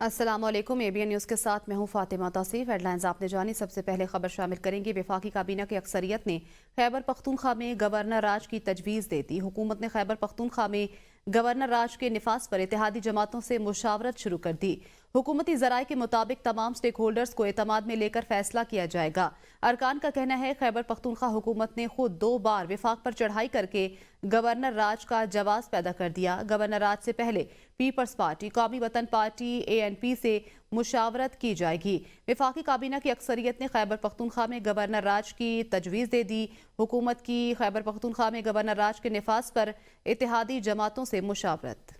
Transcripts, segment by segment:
السلام علیکم ABN news کے ساتھ میں ہوں فاطمہ توصیف۔ ہیڈ لائنز آپ نے جانی، سب سے پہلے خبر شامل کریں گے۔ وفاقی کابینہ کی اکثریت نے خیبر پختونخوا میں گورنر راج کی تجویز دے دی۔ حکومت نے خیبر پختونخوا میں گورنر راج کے نفاذ پر اتحادی جماعتوں سے مشاورت شروع کر دی۔ حکومتی ذرائع کے مطابق تمام سٹیک ہولڈرز کو اعتماد میں لے کر فیصلہ کیا جائے گا۔ ارکان کا کہنا ہے خیبر پختونخوا حکومت نے خود 2 بار وفاق پر چڑھائی کر کے گورنر راج کا جواز پیدا کر دیا۔ گورنر راج سے پہلے پیپلز پارٹی، قومی وطن پارٹی ANP سے مشاورت کی جائے گی۔ وفاقی کابینہ کی اکثریت نے خیبر پختونخوا میں گورنر راج کی تجویز دے دی۔ حکومت کی خیبر پختونخوا میں گورنر راج کے نفاذ پر اتحادی جماعتوں سے مشاورت۔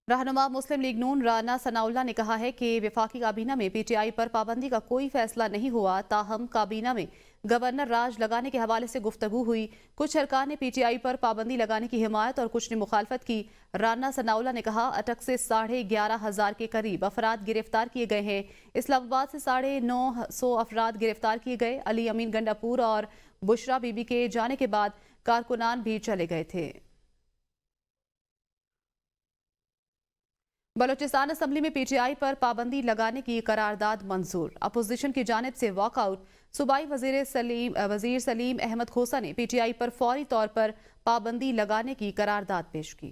رہنما مسلم لیگ نون رانا ثناءاللہ نے کہا ہے کہ وفاقی کابینہ میں PTI پر پابندی کا کوئی فیصلہ نہیں ہوا، تاہم کابینہ میں گورنر راج لگانے کے حوالے سے گفتگو ہوئی۔ کچھ ارکان نے PTI پر پابندی لگانے کی حمایت اور کچھ نے مخالفت کی۔ رانا ثناءاللہ نے کہا اٹک سے 11,500 کے قریب افراد گرفتار کیے گئے ہیں۔ اسلام آباد سے 950 افراد گرفتار کیے گئے۔ علی امین گنڈاپور اور بشرا بی بی کے جانے کے بعد کارکنان بھی چلے گئے تھے۔ بلوچستان اسمبلی میں PTI پر پابندی لگانے کی قرارداد منظور۔ اپوزیشن کی جانب سے واک آؤٹ۔ صوبائی وزیر سلیم احمد کھوسہ نے PTI پر فوری طور پر پابندی لگانے کی قرارداد پیش کی۔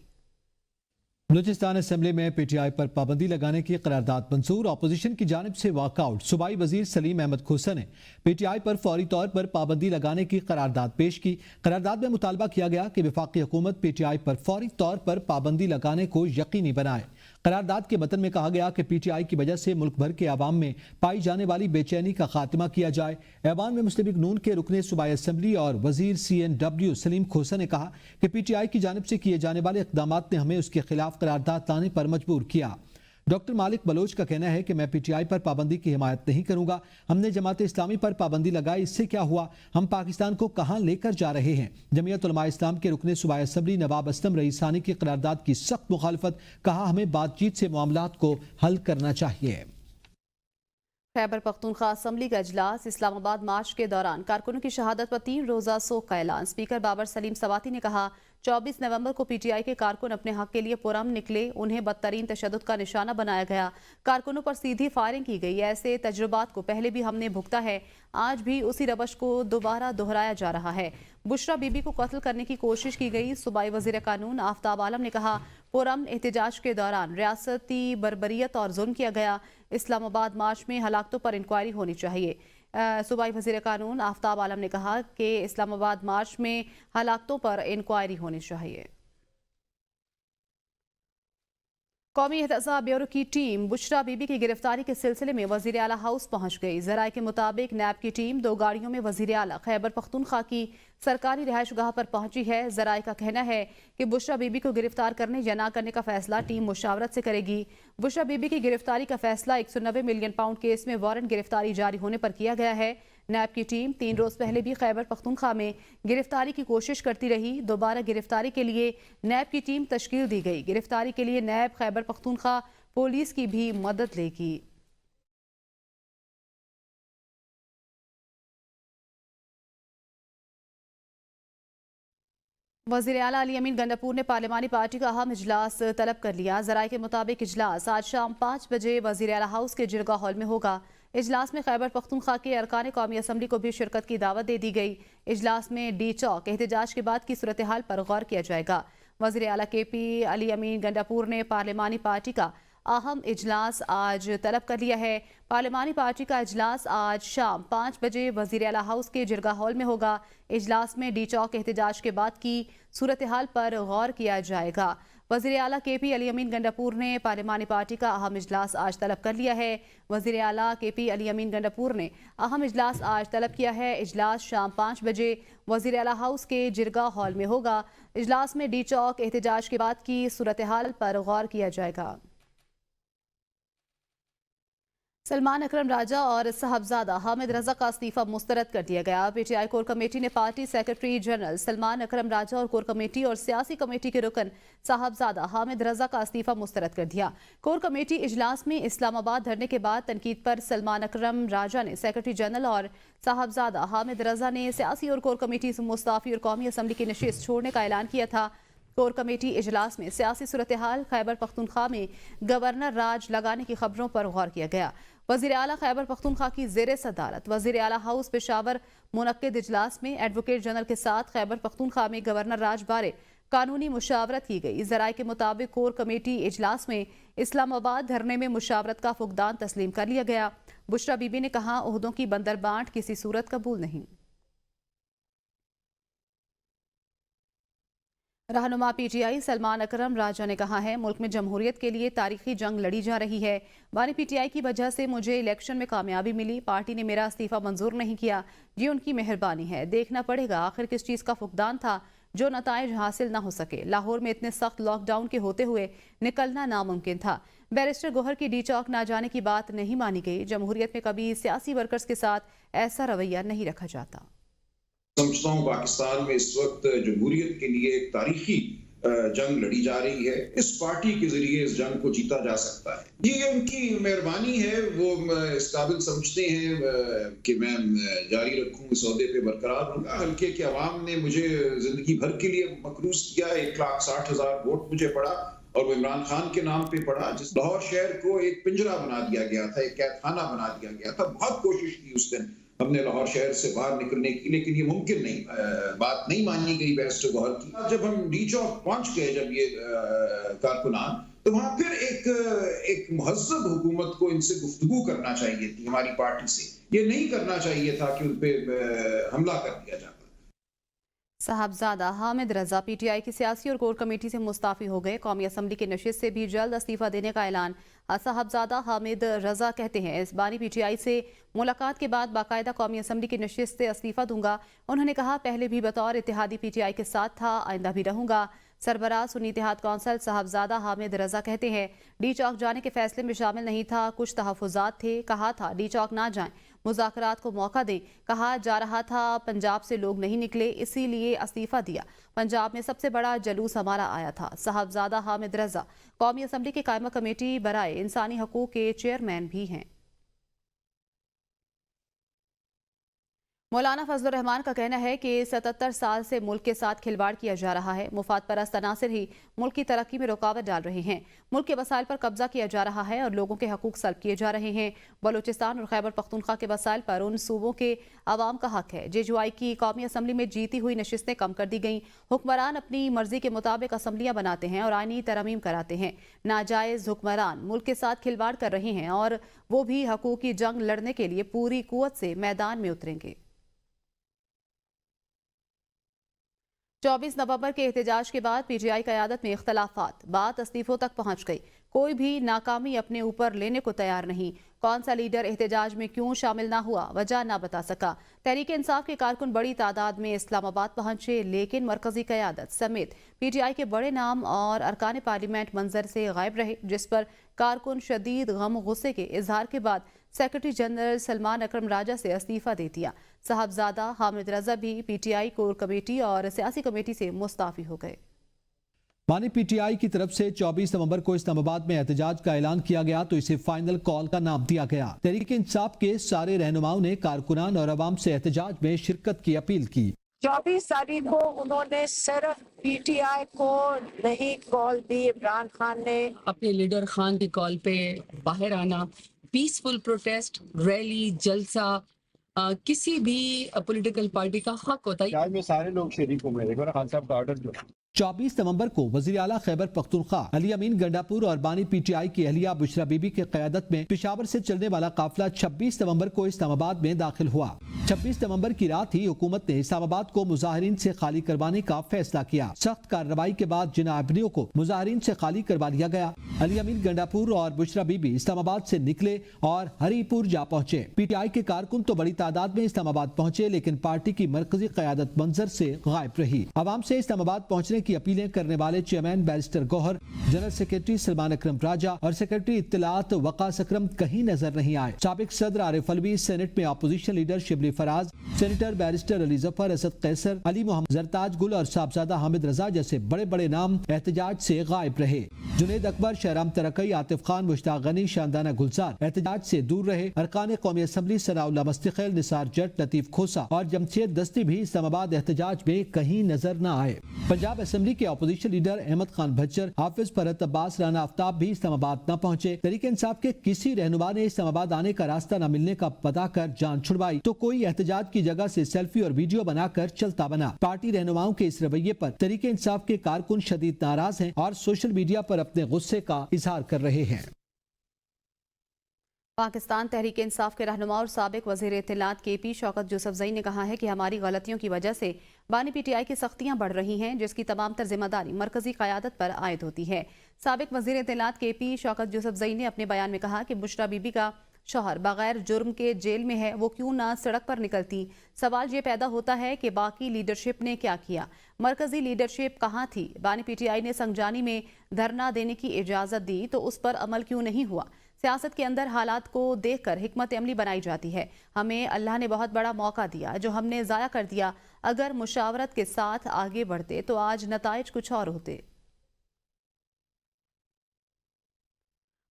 بلوچستان اسمبلی میں PTI پر پابندی لگانے کی قرارداد منظور۔ اپوزیشن کی جانب سے واک آؤٹ۔ صوبائی وزیر سلیم احمد کھوسہ نے PTI پر فوری طور پر پابندی لگانے کی قرارداد پیش کی۔ قرارداد میں مطالبہ کیا گیا کہ وفاقی حکومت PTI پر فوری طور پر پابندی لگانے کو یقینی بنائے۔ قرارداد کے متن میں کہا گیا کہ PTI کی وجہ سے ملک بھر کے عوام میں پائی جانے والی بے چینی کا خاتمہ کیا جائے۔ ایوان میں مسلم لیگ نون کے رکن صوبائی اسمبلی اور وزیر CNW سلیم کھوسہ نے کہا کہ PTI کی جانب سے کیے جانے والے اقدامات نے ہمیں اس کے خلاف قرارداد لانے پر مجبور کیا۔ ڈاکٹر مالک بلوچ کا کہنا ہے کہ میں PTI پر پابندی کی حمایت نہیں کروں گا۔ ہم نے جماعت اسلامی پر پابندی لگائی، اس سے کیا ہوا؟ ہم پاکستان کو کہاں لے کر جا رہے ہیں؟ جمعیت علماء اسلام کے رکن صوبائی اسمبلی نواب اسلم رئیسانی کی قرارداد کی سخت مخالفت، کہا ہمیں بات چیت سے معاملات کو حل کرنا چاہیے۔ خیبر پختونخوا اسمبلی کا اجلاس۔ اسلام آباد مارچ کے دوران کارکنوں کی شہادت پر 3 روزہ سوگ کا اعلان۔ اسپیکر بابر سلیم سواتی نے کہا 24 نومبر کو PTI کے کارکن اپنے حق کے لیے پرامن نکلے، انہیں بدترین تشدد کا نشانہ بنایا گیا، کارکنوں پر سیدھی فائرنگ کی گئی۔ ایسے تجربات کو پہلے بھی ہم نے بھگتا ہے، آج بھی اسی روش کو دوبارہ دہرایا جا رہا ہے۔ بشرا بی بی کو قتل کرنے کی کوشش کی گئی۔ صوبائی وزیر قانون آفتاب عالم نے کہا پرامن احتجاج کے دوران ریاستی بربریت اور ظلم کیا گیا، اسلام آباد مارچ میں ہلاکتوں پر انکوائری ہونی چاہیے۔ صوبائی وزیر قانون آفتاب عالم نے کہا کہ اسلام آباد مارچ میں ہلاکتوں پر انکوائری ہونی چاہیے۔ قومی احتساب بیورو کی ٹیم بشرا بی بی کی گرفتاری کے سلسلے میں وزیر اعلیٰ ہاؤس پہنچ گئی۔ ذرائع کے مطابق نیب کی ٹیم 2 گاڑیوں میں وزیر اعلیٰ خیبر پختونخوا کی سرکاری رہائش گاہ پر پہنچی ہے۔ ذرائع کا کہنا ہے کہ بشرا بی بی کو گرفتار کرنے یا نہ کرنے کا فیصلہ ٹیم مشاورت سے کرے گی۔ بشرا بی بی کی گرفتاری کا فیصلہ 190 ملین پاؤنڈ کیس میں وارنٹ گرفتاری جاری ہونے پر کیا گیا ہے۔ نیب کی ٹیم 3 روز پہلے بھی خیبر پختونخوا میں گرفتاری کی کوشش کرتی رہی۔ دوبارہ گرفتاری کے لیے نیب کی ٹیم تشکیل دی گئی۔ گرفتاری کے لیے نیب خیبر پختونخوا پولیس کی بھی مدد لے گی۔ وزیر اعلیٰ علی امین گنڈاپور نے پارلیمانی پارٹی کا اہم اجلاس طلب کر لیا۔ ذرائع کے مطابق اجلاس آج شام 5 بجے وزیر اعلیٰ ہاؤس کے جرگہ ہال میں ہوگا۔ اجلاس میں خیبر پختونخوا کے ارکان قومی اسمبلی کو بھی شرکت کی دعوت دے دی گئی۔ اجلاس میں ڈی چوک احتجاج کے بعد کی صورتحال پر غور کیا جائے گا۔ وزیر اعلیٰ KP علی امین گنڈاپور نے پارلیمانی پارٹی کا اہم اجلاس آج طلب کر لیا ہے۔ پارلیمانی پارٹی کا اجلاس آج شام 5 بجے وزیر اعلیٰ ہاؤس کے جرگہ ہال میں ہوگا۔ اجلاس میں ڈی چوک احتجاج کے بعد کی صورتحال پر غور کیا جائے گا۔ وزیر اعلیٰ KP علی امین گنڈاپور نے پارلیمانی پارٹی کا اہم اجلاس آج طلب کر لیا ہے۔ وزیر اعلیٰ KP علی امین گنڈاپور نے اہم اجلاس آج طلب کیا ہے۔ اجلاس شام 5 بجے وزیر اعلیٰ ہاؤس کے جرگہ ہال میں ہوگا۔ اجلاس میں ڈی چوک احتجاج کے بعد کی صورتحال پر غور کیا جائے گا۔ سلمان اکرم راجہ اور صاحبزادہ حامد رضا کا استعفیٰ مسترد کر دیا گیا۔ PTI کور کمیٹی نے پارٹی سیکرٹری جنرل سلمان اکرم راجہ اور کور کمیٹی اور سیاسی کمیٹی کے رکن صاحبزادہ حامد رضا کا استعفیٰ مسترد کر دیا۔ کور کمیٹی اجلاس میں اسلام آباد دھرنے کے بعد تنقید پر سلمان اکرم راجہ نے سیکرٹری جنرل اور صاحبزادہ حامد رضا نے سیاسی اور کور کمیٹی سے مستعفی اور قومی اسمبلی کی نشست چھوڑنے کا اعلان کیا تھا۔ کور کمیٹی اجلاس میں سیاسی صورتحال خیبر پختونخوا میں گورنر راج لگانے کی خبروں پر غور کیا گیا۔ وزیر اعلیٰ خیبر پختونخوا کی زیر صدارت وزیر اعلیٰ ہاؤس پشاور منعقد اجلاس میں ایڈوکیٹ جنرل کے ساتھ خیبر پختونخوا میں گورنر راج بارے قانونی مشاورت کی گئی۔ ذرائع کے مطابق کور کمیٹی اجلاس میں اسلام آباد دھرنے میں مشاورت کا فقدان تسلیم کر لیا گیا۔ بشرا بی بی نے کہا عہدوں کی بندر بانٹ کسی صورت قبول نہیں۔ رہنما پی ٹی آئی سلمان اکرم راجہ نے کہا ہے ملک میں جمہوریت کے لیے تاریخی جنگ لڑی جا رہی ہے۔ بانی پی ٹی آئی کی وجہ سے مجھے الیکشن میں کامیابی ملی، پارٹی نے میرا استعفیٰ منظور نہیں کیا، یہ ان کی مہربانی ہے۔ دیکھنا پڑے گا آخر کس چیز کا فقدان تھا جو نتائج حاصل نہ ہو سکے۔ لاہور میں اتنے سخت لاک ڈاؤن کے ہوتے ہوئے نکلنا ناممکن تھا۔ بیرسٹر گوہر کی ڈی چوک نہ جانے کی بات نہیں مانی گئی۔ جمہوریت میں کبھی سیاسی ورکرز کے ساتھ ایسا رویہ نہیں رکھا جاتا۔ سمجھتا ہوں پاکستان میں اس وقت جمہوریت کے لیے ایک تاریخی جنگ لڑی جا رہی ہے۔ اس پارٹی کے ذریعے اس جنگ کو جیتا جا سکتا ہے۔ یہ ان کی مہربانی ہے، وہ اس قابل سمجھتے ہیں کہ میں جاری رکھوں، اس عہدے پہ برقرار رہوں گا۔ حلقے کے عوام نے مجھے زندگی بھر کے لیے مقروض کیا، 1,60,000 ووٹ مجھے پڑا اور وہ عمران خان کے نام پہ پڑا، جس لاہور شہر کو ایک پنجرہ بنا دیا گیا تھا، ایک قید خانہ بنا دیا گیا تھا۔ بہت کوشش کی اس دن ہم نے لاہور شہر سے باہر نکلنے کی، لیکن یہ ممکن نہیں، بات نہیں مانی گئی بیرسٹر گوہر کی۔ جب ہم ڈی چوک پہنچ گئے، جب یہ کارکنان، تو وہاں پھر ایک مہذب حکومت کو ان سے گفتگو کرنا چاہیے تھی، ہماری پارٹی سے۔ یہ نہیں کرنا چاہیے تھا کہ ان پہ حملہ کر دیا جاتا۔ صاحبزادہ حامد رضا پی ٹی آئی کی سیاسی اور کور کمیٹی سے مستعفی ہو گئے۔ قومی اسمبلی کی نشست سے بھی جلد استعفیٰ دینے کا اعلان۔ صاحبزادہ حامد رضا کہتے ہیں اس بانی پی ٹی آئی سے ملاقات کے بعد باقاعدہ قومی اسمبلی کی نشست سے استعفیٰ دوں گا۔ انہوں نے کہا پہلے بھی بطور اتحادی پی ٹی آئی کے ساتھ تھا، آئندہ بھی رہوں گا۔ سربراہ سنی اتحاد کونسل صاحبزادہ حامد رضا کہتے ہیں ڈی چوک جانے کے فیصلے میں شامل نہیں تھا، کچھ تحفظات تھے، کہا تھا ڈی چوک نہ جائیں، مذاکرات کو موقع دیں، کہا جا رہا تھا پنجاب سے لوگ نہیں نکلے اسی لیے استعفیٰ دیا۔ پنجاب میں سب سے بڑا جلوس ہمارا آیا تھا۔ صاحبزادہ حامد رضا قومی اسمبلی کی قائمہ کمیٹی برائے انسانی حقوق کے چیئرمین بھی ہیں۔ مولانا فضل الرحمان کا کہنا ہے کہ 77 سال سے ملک کے ساتھ کھلواڑ کیا جا رہا ہے، مفاد پرست عناصر ہی ملک کی ترقی میں رکاوٹ ڈال رہے ہیں، ملک کے وسائل پر قبضہ کیا جا رہا ہے اور لوگوں کے حقوق سلب کیے جا رہے ہیں۔ بلوچستان اور خیبر پختونخوا کے وسائل پر ان صوبوں کے عوام کا حق ہے۔ JJY کی قومی اسمبلی میں جیتی ہوئی نشستیں کم کر دی گئیں۔ حکمران اپنی مرضی کے مطابق اسمبلیاں بناتے ہیں اور آئینی ترامیم کراتے ہیں۔ ناجائز حکمران ملک کے ساتھ کھلواڑ کر رہے ہیں اور وہ بھی حقوقی جنگ لڑنے کے لیے پوری قوت سے میدان میں اتریں گے۔ 24 نومبر کے احتجاج کے بعد پی ٹی آئی قیادت میں اختلافات، بات استعفوں تک پہنچ گئی۔ کوئی بھی ناکامی اپنے اوپر لینے کو تیار نہیں۔ کون سا لیڈر احتجاج میں کیوں شامل نہ ہوا، وجہ نہ بتا سکا۔ تحریک انصاف کے کارکن بڑی تعداد میں اسلام آباد پہنچے، لیکن مرکزی قیادت سمیت پی ٹی آئی کے بڑے نام اور ارکان پارلیمنٹ منظر سے غائب رہے، جس پر کارکن شدید غم و غصے کے اظہار کے بعد سیکرٹری جنرل سلمان اکرم راجہ سے استعفیٰ دے دیا۔ صاحبزادہ حامد رضا بھی P T I core committee اور سیاسی کمیٹی سے مستعفی ہو گئے۔ بانی پی ٹی آئی کی طرف سے 24 نومبر کو اسلام آباد میں احتجاج کا اعلان کیا گیا تو اسے فائنل کال کا نام دیا گیا۔ تحریک انصاف کے سارے رہنماؤں نے کارکنان اور عوام سے احتجاج میں شرکت کی اپیل کی۔ 24 تاریخ کو انہوں نے صرف پی ٹی آئی کو نہیں کال دی، عمران خان نے اپنے لیڈر خان کی کال پہ باہر آنا، پیسفل پروٹیسٹ، ریلی، جلسہ کسی بھی پولیٹیکل پارٹی کا حق ہوتا ہے۔ آج میں سارے لوگ شریک ہوں، میرے خان صاحب کا آرڈر جو 24 نومبر کو وزیر اعلیٰ خیبر پختونخوا علی امین گنڈاپور اور بانی پی ٹی آئی کی اہلیہ بشرا بی بی کی قیادت میں پشاور سے چلنے والا قافلہ 26 نومبر کو اسلام آباد میں داخل ہوا۔ 26 نومبر کی رات ہی حکومت نے اسلام آباد کو مظاہرین سے خالی کروانے کا فیصلہ کیا۔ سخت کارروائی کے بعد جناح ایونیو کو مظاہرین سے خالی کروا لیا گیا۔ علی امین گنڈاپور اور بشرا بی بی اسلام آباد سے نکلے اور ہری پور جا پہنچے۔ پی ٹی آئی کے کارکن تو بڑی تعداد میں اسلام آباد پہنچے، لیکن پارٹی کی مرکزی قیادت منظر سے غائب رہی۔ عوام سے اسلام آباد پہنچنے کی اپیلیں کرنے والے چیئرمین بیرسٹر گوہر، جنرل سیکرٹری سلمان اکرم راجہ اور سیکرٹری اطلاعات وقاص اکرم کہیں نظر نہیں آئے۔ سابق صدر عارف علوی، سینٹ میں opposition leader Shibli Faraz, senator barrister Ali Zafar, Asad قیصر، علی محمد زرتاج گل اور صاحبزادہ حامد رضا جیسے بڑے بڑے نام احتجاج سے غائب رہے۔ جنید اکبر، شہرام ترکی، عاطف خان، مشتاق غنی، شاندانہ گلزار احتجاج سے دور رہے۔ ارکان قومی اسمبلی ثناء اللہ مستقل، نثار جٹ، لطیف کھوسا اور جمشید دستی بھی اسلام آباد احتجاج میں کہیں نظر نہ آئے۔ پنجاب اسمبلی کے اپوزیشن لیڈر احمد خان بھچر، حافظ فرحت عباس، رانا آفتاب بھی اسلام آباد نہ پہنچے۔ تحریک انصاف کے کسی رہنما نے اسلام آباد آنے کا راستہ نہ ملنے کا پتہ کر جان چھڑوائی تو کوئی احتجاج کی جگہ سے سیلفی اور ویڈیو بنا کر چلتا بنا۔ پارٹی رہنماؤں کے اس رویے پر تحریک انصاف کے کارکن شدید ناراض ہیں اور سوشل میڈیا پر اپنے غصے کا اظہار کر رہے ہیں۔ پاکستان تحریک انصاف کے رہنما اور سابق وزیر اطلاعات کے پی شوکت یوسفزئی نے کہا ہے کہ ہماری غلطیوں کی وجہ سے بانی پی ٹی آئی کی سختیاں بڑھ رہی ہیں، جس کی تمام تر ذمہ داری مرکزی قیادت پر عائد ہوتی ہے۔ سابق وزیر اطلاعات کے پی شوکت یوسفزئی نے اپنے بیان میں کہا کہ بشرا بی بی کا شوہر بغیر جرم کے جیل میں ہے، وہ کیوں نہ سڑک پر نکلتی؟ سوال یہ پیدا ہوتا ہے کہ باقی لیڈرشپ نے کیا کیا؟ مرکزی لیڈرشپ کہاں تھی؟ بانی پی ٹی آئی نے سنگجانی میں دھرنا دینے کی اجازت دی تو اس پر عمل کیوں نہیں ہوا؟ سیاست کے اندر حالات کو دیکھ کر حکمت عملی بنائی جاتی ہے۔ ہمیں اللہ نے بہت بڑا موقع دیا جو ہم نے ضائع کر دیا۔ اگر مشاورت کے ساتھ آگے بڑھتے تو آج نتائج کچھ اور ہوتے۔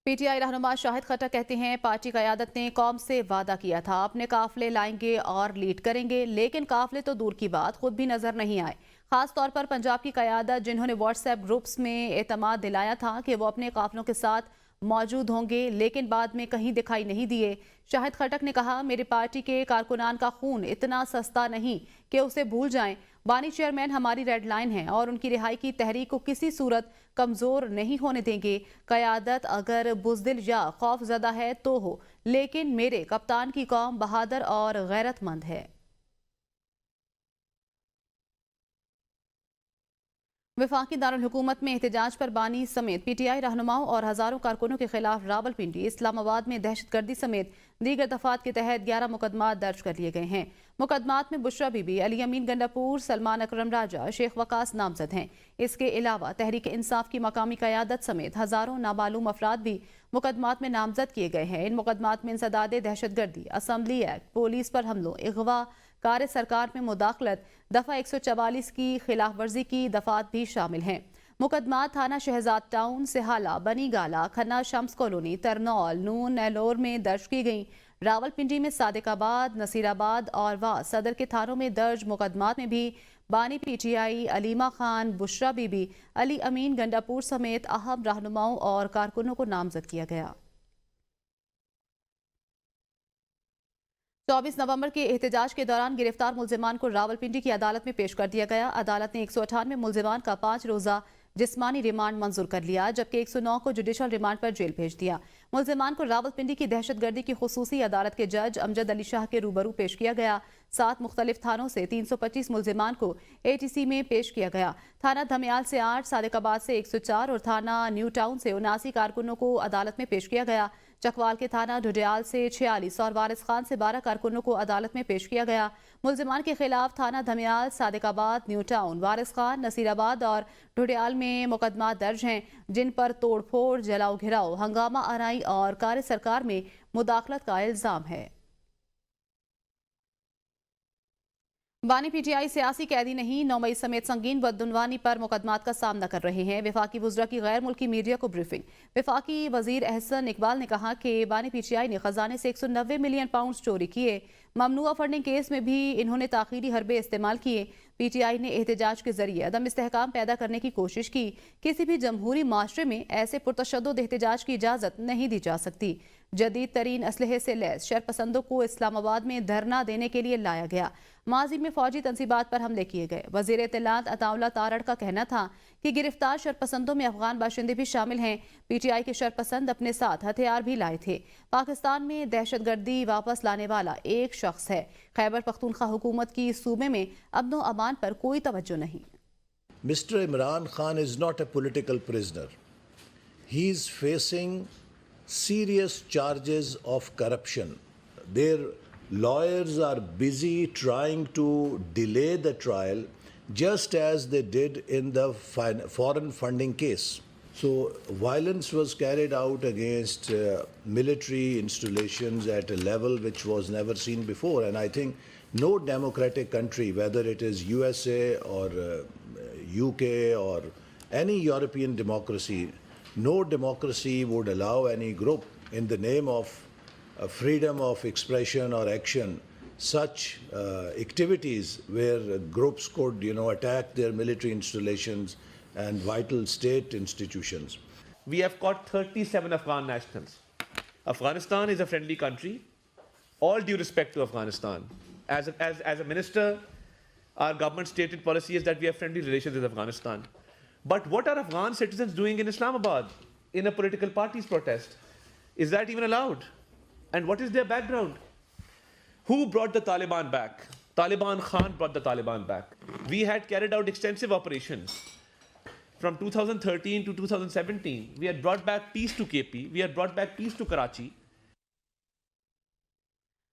پی ٹی آئی رہنما شاہد خٹک کہتے ہیں پارٹی قیادت نے قوم سے وعدہ کیا تھا اپنے قافلے لائیں گے اور لیڈ کریں گے، لیکن قافلے تو دور کی بات خود بھی نظر نہیں آئے۔ خاص طور پر پنجاب کی قیادت جنہوں نے واٹس ایپ گروپس میں اعتماد دلایا تھا کہ وہ اپنے قافلوں کے ساتھ موجود ہوں گے، لیکن بعد میں کہیں دکھائی نہیں دیے۔ شاہد خٹک نے کہا میری پارٹی کے کارکنان کا خون اتنا سستا نہیں کہ اسے بھول جائیں۔ بانی چیئرمین ہماری ریڈ لائن ہیں اور ان کی رہائی کی تحریک کو کسی صورت کمزور نہیں ہونے دیں گے۔ قیادت اگر بزدل یا خوف زدہ ہے تو ہو، لیکن میرے کپتان کی قوم بہادر اور غیرت مند ہے۔ وفاقی دارالحکومت میں احتجاج پر بانی سمیت پی ٹی آئی رہنماؤں اور ہزاروں کارکنوں کے خلاف راولپنڈی، اسلام آباد میں دہشت گردی سمیت دیگر دفعات کے تحت 11 مقدمات درج کر لیے گئے ہیں۔ مقدمات میں بشرا بی بی، علی امین گنڈاپور، سلمان اکرم راجہ، شیخ وقاص نامزد ہیں۔ اس کے علاوہ تحریک انصاف کی مقامی قیادت سمیت ہزاروں نامعلوم افراد بھی مقدمات میں نامزد کیے گئے ہیں۔ ان مقدمات میں انسداد دہشت گردی، اسمبلی ایکٹ، پولیس پر حملوں، اغوا، کار سرکار میں مداخلت، دفعہ 144 کی خلاف ورزی کی دفعات بھی شامل ہیں۔ مقدمات تھانہ شہزاد ٹاؤن، سہالہ، بنی گالا، کھنہ شمس کالونی، ترنول، نون، نیلور میں درج کی گئیں۔ راولپنڈی میں صادق آباد، نصیر آباد اور واس صدر کے تھانوں میں درج مقدمات میں بھی بانی P T I, Alima Khan, Bushra be be, علی امین گنڈاپور سمیت اہم رہنماؤں اور کارکنوں کو نامزد کیا گیا۔ 24 نومبر کے احتجاج کے دوران گرفتار ملزمان کو راولپنڈی کی عدالت میں پیش کر دیا گیا۔ عدالت نے 198 ملزمان کا 5 روزہ جسمانی ریمانڈ منظور کر لیا، جبکہ 109 کو جوڈیشل ریمانڈ پر جیل بھیج دیا۔ ملزمان کو راولپنڈی کی دہشت گردی کی خصوصی عدالت کے جج امجد علی شاہ کے روبرو پیش کیا گیا۔ 7 مختلف تھانوں سے 325 ملزمان کو اے ٹی سی میں پیش کیا گیا۔ تھانہ دھمیال سے 8، صادق آباد سے 104 اور تھانہ نیو ٹاؤن سے 79 کارکنوں کو عدالت میں پیش کیا گیا۔ چکوال کے تھانہ ڈھڈیال سے 46 اور وارث خان سے 12 کارکنوں کو عدالت میں پیش کیا گیا۔ ملزمان کے خلاف تھانہ دھمیال، صادق آباد، نیو ٹاؤن، وارث خان، نصیر آباد اور ڈھڈیال میں مقدمات درج ہیں، جن پر توڑ پھوڑ، جلاؤ گھراؤ، ہنگامہ آرائی اور کار سرکار میں مداخلت کا الزام ہے۔ بانی پی ٹی آئی سیاسی قیدی نہیں، 9 مئی سمیت سنگین بدعنوانی پر مقدمات کا سامنا کر رہے ہیں۔ وفاقی وزراء کی غیر ملکی میڈیا کو بریفنگ۔ وفاقی وزیر احسن اقبال نے کہا کہ بانی پی ٹی آئی نے خزانے سے 190 ملین پاؤنڈز چوری کیے۔ ممنوعہ فنڈنگ کیس میں بھی انہوں نے تاخیری حربے استعمال کیے۔ پی ٹی آئی نے احتجاج کے ذریعے عدم استحکام پیدا کرنے کی کوشش کی۔ کسی بھی جمہوری معاشرے میں ایسے پرتشدد احتجاج کی اجازت نہیں دی جا سکتی۔ جدید ترین اسلحے سے لیس شرپسندوں کو اسلام آباد میں دھرنا دینے کے لیے لایا گیا۔ ماضی میں فوجی تنصیبات پر حملے کیے گئے۔ وزیر اطلاعات عطا اللہ تارڑ کا کہنا تھا کہ گرفتار شرپسندوں میں افغان باشندے بھی شامل ہیں۔ پی ٹی آئی کے شرپسند اپنے ساتھ ہتھیار بھی لائے تھے۔ پاکستان میں دہشت گردی واپس لانے والا ایک شخص ہے۔ خیبر پختونخوا حکومت کی صوبے میں امن و امان پر کوئی توجہ نہیں۔ Mr. Imran Khan is not a political prisoner. He is facing serious charges of corruption. Their lawyers are busy trying to delay the trial, just as they did in the foreign funding case. So violence was carried out against military installations at a level which was never seen before, and I think No democratic country, whether it is USA or UK or any European democracy, no democracy would allow any group in the name of freedom of expression or action such activities where groups could, attack their military installations and vital state institutions. We have caught 37 Afghan nationals. Afghanistan is a friendly country. All due respect to Afghanistan. As a minister, our government stated policy is that we have friendly relations with Afghanistan. But what are Afghan citizens doing in Islamabad in a political party's protest? Is that even allowed? And what is their background? Who brought the Taliban back? Taliban Khan brought the Taliban back. We had carried out extensive operations. From 2013 to 2017, we had brought back peace to KP, we had brought back peace to Karachi.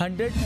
100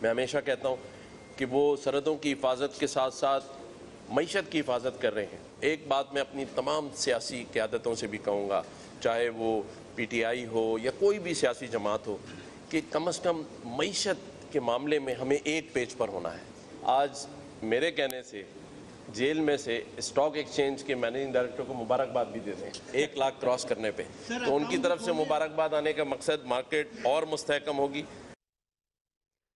میں ہمیشہ کہتا ہوں کہ وہ سرحدوں کی حفاظت کے ساتھ ساتھ معیشت کی حفاظت کر رہے ہیں. ایک بات میں اپنی تمام سیاسی قیادتوں سے بھی کہوں گا, چاہے وہ پی ٹی آئی ہو یا کوئی بھی سیاسی جماعت ہو, کہ کم از کم معیشت کے معاملے میں ہمیں ایک پیج پر ہونا ہے. آج میرے کہنے سے جیل میں سے اسٹاک ایکسچینج کے مینیجنگ ڈائریکٹر کو مبارکباد بھی دے دیں 1 لاکھ کراس کرنے پہ, تو ان کی طرف سے مبارکباد آنے کا مقصد مارکیٹ اور مستحکم ہوگی.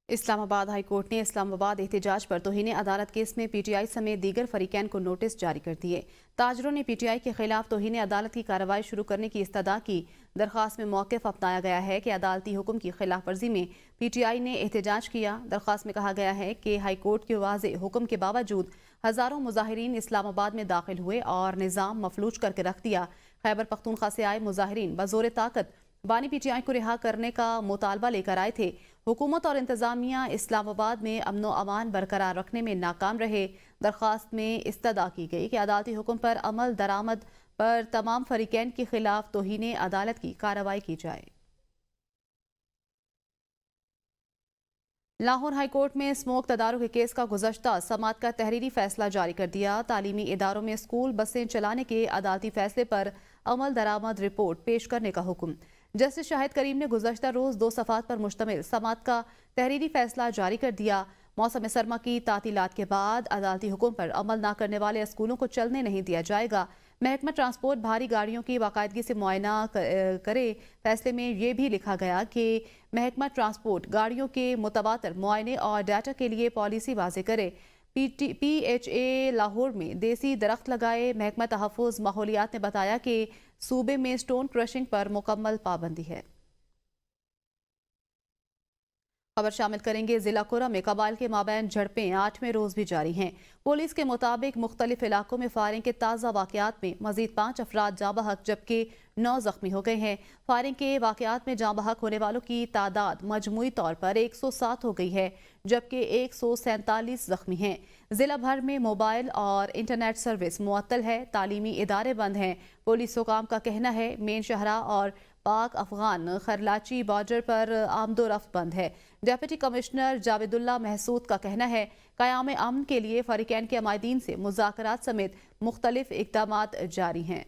اسلام آباد ہائی کورٹ نے اسلام آباد احتجاج پر توہین عدالت کیس میں پی ٹی آئی سمیت دیگر فریقین کو نوٹس جاری کر دیے. تاجروں نے پی ٹی آئی کے خلاف توہین عدالت کی کارروائی شروع کرنے کی استدعا کی. درخواست میں موقف اپنایا گیا ہے کہ عدالتی حکم کی خلاف ورزی میں پی ٹی آئی نے احتجاج کیا. درخواست میں کہا گیا ہے کہ ہائی کورٹ کے واضح حکم کے باوجود ہزاروں مظاہرین اسلام آباد میں داخل ہوئے اور نظام مفلوج کر کے رکھ دیا. خیبر پختونخوا سے آئے مظاہرین بزور طاقت بانی پی ٹی آئی کو رہا کرنے کا مطالبہ لے کر آئے تھے. حکومت اور انتظامیہ اسلام آباد میں امن و امان برقرار رکھنے میں ناکام رہے. درخواست میں استدعا کی گئی کہ عدالتی حکم پر عمل درآمد پر تمام فریقین کے خلاف توہین عدالت کی کارروائی کی جائے. لاہور ہائی کورٹ میں اسموک تدارک کے کیس کا گزشتہ سماعت کا تحریری فیصلہ جاری کر دیا. تعلیمی اداروں میں اسکول بسیں چلانے کے عدالتی فیصلے پر عمل درآمد رپورٹ پیش کرنے کا حکم. جسٹس شاہد کریم نے گزشتہ روز 2 صفحات پر مشتمل سماعت کا تحریری فیصلہ جاری کر دیا. موسم سرما کی تعطیلات کے بعد عدالتی حکم پر عمل نہ کرنے والے اسکولوں کو چلنے نہیں دیا جائے گا. محکمہ ٹرانسپورٹ بھاری گاڑیوں کی باقاعدگی سے معائنہ کرے. فیصلے میں یہ بھی لکھا گیا کہ محکمہ ٹرانسپورٹ گاڑیوں کے متواتر معائنے اور ڈیٹا کے لیے پالیسی واضح کرے. پی ایچ اے لاہور میں دیسی درخت لگائے. محکمہ تحفظ ماحولیات نے بتایا کہ صوبے میں سٹون کرشنگ پر مکمل پابندی ہے. خبر شامل کریں گے ضلع کرہ میں قبائل کے مابین جھڑپیں 8ویں روز بھی جاری ہیں. پولیس کے مطابق مختلف علاقوں میں فائرنگ کے تازہ واقعات میں مزید 5 افراد جاں بحق جبکہ 9 زخمی ہو گئے ہیں. فائرنگ کے واقعات میں جاں بحق ہونے والوں کی تعداد مجموعی طور پر 107 ہو گئی ہے جبکہ 147 زخمی ہیں. ضلع بھر میں موبائل اور انٹرنیٹ سروس معطل ہے. تعلیمی ادارے بند ہیں. پولیس حکام کا کہنا ہے مین شاہراہ اور پاک افغان خرلاچی بارڈر پر آمد و رفت بند ہے. ڈپٹی کمشنر جاوید اللہ محسود کا کہنا ہے قیام امن کے لیے فریقین کے عمائدین سے مذاکرات سمیت مختلف اقدامات جاری ہیں.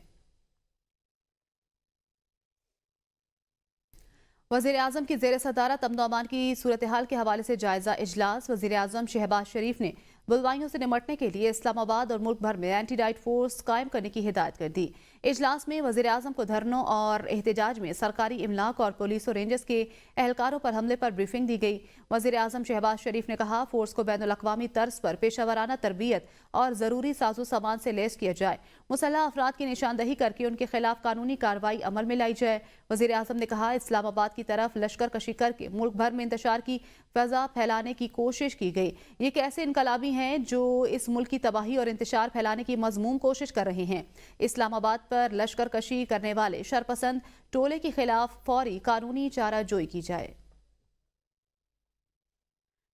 وزیر اعظم کی زیر صدارت امن و امان کی صورتحال کے حوالے سے جائزہ اجلاس. وزیر اعظم شہباز شریف نے بلوائیوں سے نمٹنے کے لیے اسلام آباد اور ملک بھر میں اینٹی ڈائٹ فورس قائم کرنے کی ہدایت کر دی. اجلاس میں وزیر اعظم کو دھرنوں اور احتجاج میں سرکاری املاک اور پولیس اور رینجرز کے اہلکاروں پر حملے پر بریفنگ دی گئی. وزیر اعظم شہباز شریف نے کہا فورس کو بین الاقوامی طرز پر پیشہ ورانہ تربیت اور ضروری ساز و سامان سے لیس کیا جائے. مسلح افراد کی نشاندہی کر کے ان کے خلاف قانونی کارروائی عمل میں لائی جائے. وزیر اعظم نے کہا اسلام آباد کی طرف لشکر کشی کر کے ملک بھر میں انتشار کی فضا پھیلانے کی کوشش کی گئی. یہ کیسے انقلابی ہیں جو اس ملک کی تباہی اور انتشار پھیلانے کی مذموم کوشش کر رہے ہیں. اسلام آباد پر لشکر کشی کرنے والے شرپسند ٹولے کے خلاف فوری قانونی چارہ جوئی کی جائے.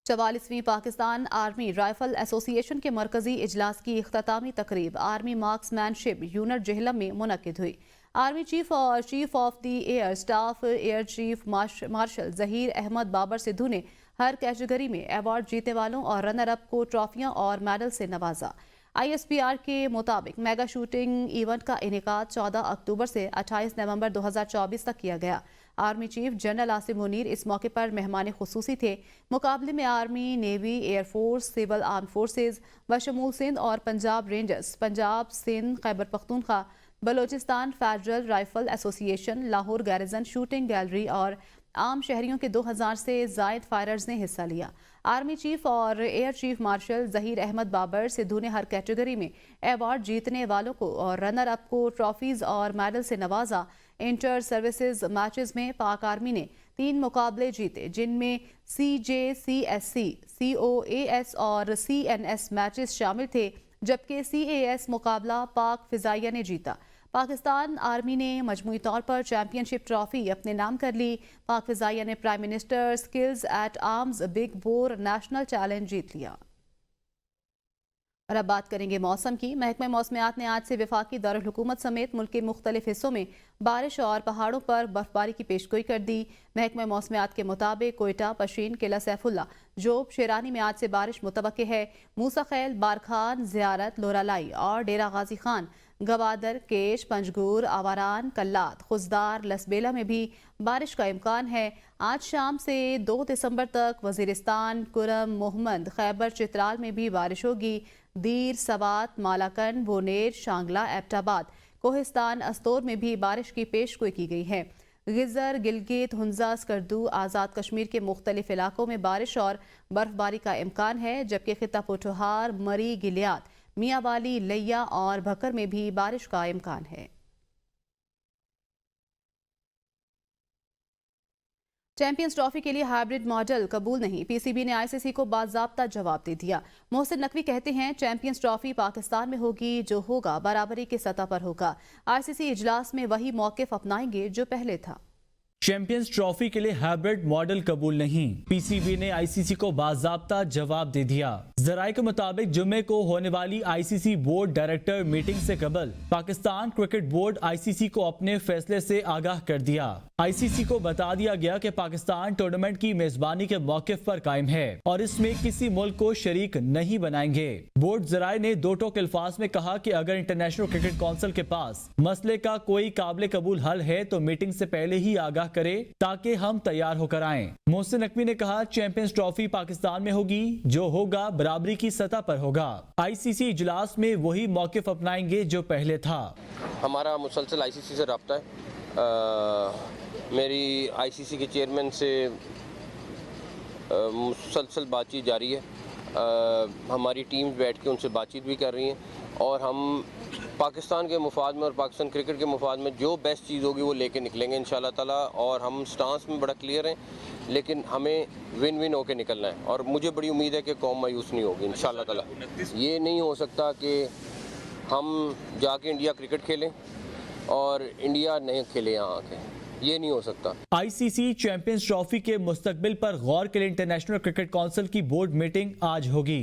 44ویں پاکستان آرمی رائفل ایسوسی ایشن کے مرکزی اجلاس کی اختتامی تقریب army marksmanship unit Jhelum میں منعقد ہوئی. Army chief of the air staff air chief marshal Zaheer Ahmed Babar Sidhu نے ہر کیٹیگری میں ایوارڈ جیتنے والوں اور رنر اپ کو ٹرافیاں اور میڈل سے نوازا. ISPR کے مطابق میگا شوٹنگ ایونٹ کا انعقاد 14 اکتوبر سے 28 نومبر 2024 تک کیا گیا. Army chief general Asim Munir اس موقع پر مہمان خصوصی تھے. مقابلے میں army, navy, air force, civil arm forces بشمول سندھ اور Punjab Rangers, Punjab, Sindh, Khyber Pakhtunkhwa, Balochistan federal rifle association, Lahore garrison shooting gallery اور عام شہریوں کے 2000 سے زائد فائررز نے حصہ لیا. آرمی چیف اور air chief marshal Zaheer Ahmed Babar Sidhu نے ہر کیٹیگری میں ایوارڈ جیتنے والوں کو اور رنر اپ کو ٹرافیز اور میڈل سے نوازا. انٹر سروسز میچز میں پاک آرمی نے 3 مقابلے جیتے جن میں CJCSC، COAS اور CNS میچز شامل تھے جبکہ CAS مقابلہ پاک فضائیہ نے جیتا. پاکستان آرمی نے مجموعی طور پر چیمپئن شپ ٹرافی اپنے نام کر لی. پاک فضائیہ نے prime minister skills at arms big bore national challenge جیت لیا. اور اب بات کریں گے موسم کی۔ محکمہ موسمیات نے آج سے وفاقی دارالحکومت سمیت ملک کے مختلف حصوں میں بارش اور پہاڑوں پر برفباری کی پیشگوئی کر دی۔ محکمہ موسمیات کے مطابق کوئٹہ، پشین، قلعہ سیف اللہ، جوب، شیرانی میں آج سے بارش متوقع ہے۔ موسیٰ خیل، بارکھان، زیارت، لورالائی اور ڈیرہ غازی خان، گوادر، کیش، پنجگور، آواران، کلات، خزدار، لسبیلا میں بھی بارش کا امکان ہے۔ آج شام سے 2 دسمبر تک وزیرستان، کرم، محمد، خیبر چترال میں بھی بارش ہوگی۔ دیر، سوات، مالاکنڈ، بونیر، شانگلہ، ایبٹ آباد، کوہستان، استور میں بھی بارش کی پیشگوئی کی گئی ہے۔ غزر، گلگت، ہنزا، اسکردو، آزاد کشمیر کے مختلف علاقوں میں بارش اور برفباری کا امکان ہے، جبکہ خطہ پوٹھوہار، مری، گلیات، میاں والی، لیا اور بھکر میں بھی بارش کا امکان ہے۔ چیمپئنز ٹرافی کے لیے ہائیبرڈ ماڈل قبول نہیں، پی سی بی نے آئی سی سی کو باضابطہ جواب دے دیا۔ محسن نقوی کہتے ہیں چیمپئنز ٹرافی پاکستان میں ہوگی، جو ہوگا برابری کی سطح پر ہوگا۔ آئی سی سی اجلاس میں وہی موقف اپنائیں گے جو پہلے تھا۔ چیمپئنز ٹرافی کے لیے ہائیبرڈ ماڈل قبول نہیں، پی سی بی نے آئی سی سی کو باضابطہ جواب دے دیا۔ ذرائع کے مطابق جمعے کو ہونے والی آئی سی سی بورڈ ڈائریکٹر میٹنگ سے قبل پاکستان کرکٹ بورڈ آئی سی سی کو اپنے فیصلے سے آگاہ کر دیا۔ آئی سی سی کو بتا دیا گیا کہ پاکستان ٹورنامنٹ کی میزبانی کے موقف پر قائم ہے اور اس میں کسی ملک کو شریک نہیں بنائیں گے۔ بورڈ ذرائع نے دو ٹوک الفاظ میں کہا کہ اگر انٹرنیشنل کرکٹ کونسل کے پاس مسئلے کا کوئی قابل قبول حل ہے تو میٹنگ سے پہلے ہی آگاہ کرے تاکہ ہم تیار ہو کر آئیں۔ محسن نقوی نے کہا چیمپئنز ٹرافی پاکستان میں ہوگی، جو ہوگا برابری کی سطح پر ہوگا۔ آئی سی سی اجلاس میں وہی موقف اپنائیں گے جو پہلے تھا۔ ہمارا مسلسل آئی سی سی سے رابطہ ہے، میری آئی سی سی کے چیئرمین سے مسلسل بات چیت جاری ہے، ہماری ٹیمز بیٹھ کے ان سے بات چیت بھی کر رہی ہیں اور ہم پاکستان کے مفاد میں اور پاکستان کرکٹ کے مفاد میں جو بیسٹ چیز ہوگی وہ لے کے نکلیں گے انشاءاللہ تعالیٰ، اور ہم سٹانس میں بڑا کلیئر ہیں، لیکن ہمیں ون ون ہو کے نکلنا ہے اور مجھے بڑی امید ہے کہ قوم مایوس نہیں ہوگی انشاءاللہ تعالیٰ۔ یہ نہیں ہو سکتا کہ ہم جا کے انڈیا کرکٹ کھیلیں اور انڈیا نہیں کھیلے یہاں آ کے، یہ نہیں ہو سکتا۔ آئی سی سی چیمپئنز ٹرافی کے مستقبل پر غور کے لیے انٹرنیشنل کرکٹ کونسل کی بورڈ میٹنگ آج ہوگی۔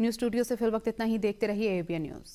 نیوز اسٹوڈیو سے فی الوقت اتنا ہی، دیکھتے رہیے ABN نیوز۔